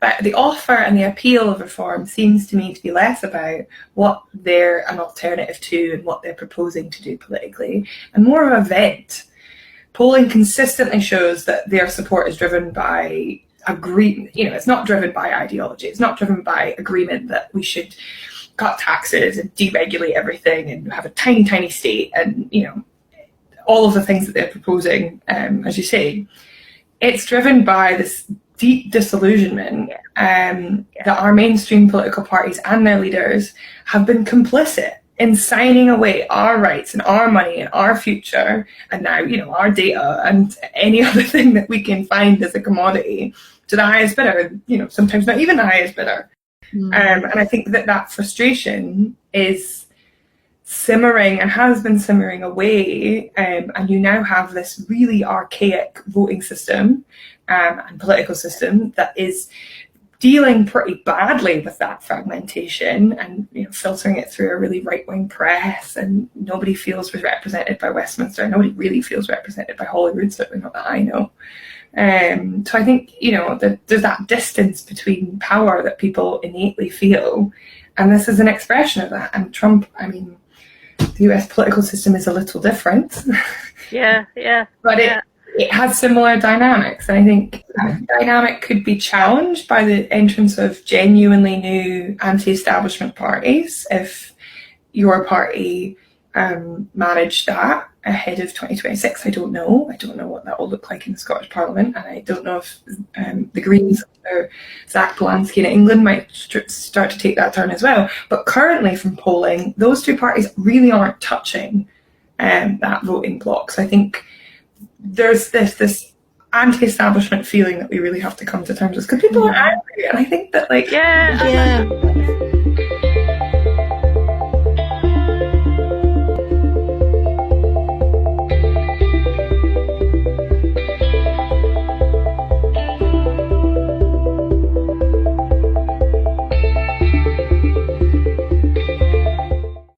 But the offer and the appeal of reform seems to me to be less about what they're an alternative to and what they're proposing to do politically, and more of a vent. Polling consistently shows that their support is driven by agreement. It's not driven by ideology. It's not driven by agreement that we should cut taxes and deregulate everything and have a tiny, tiny state and, all of the things that they're proposing, as you say. It's driven by this deep disillusionment that our mainstream political parties and their leaders have been complicit in signing away our rights and our money and our future, and now, our data and any other thing that we can find as a commodity to the highest bidder, sometimes not even the highest bidder. And I think that frustration is simmering and has been simmering away, and you now have this really archaic voting system and political system that is dealing pretty badly with that fragmentation and filtering it through a really right-wing press, and nobody feels represented by Westminster. Nobody really feels represented by Holyrood, certainly not that I know. So I think there's that distance between power that people innately feel, and this is an expression of that. And Trump, the US political system is a little different. Yeah. But it has similar dynamics. And I think that dynamic could be challenged by the entrance of genuinely new anti-establishment parties if your party managed that ahead of 2026. I don't know what that will look like in the Scottish Parliament, and I don't know if the Greens or Zach Polanski in England might start to take that turn as well. But currently, from polling, those two parties really aren't touching that voting bloc. So I think there's this anti-establishment feeling that we really have to come to terms with, because people are angry, and I think that yeah.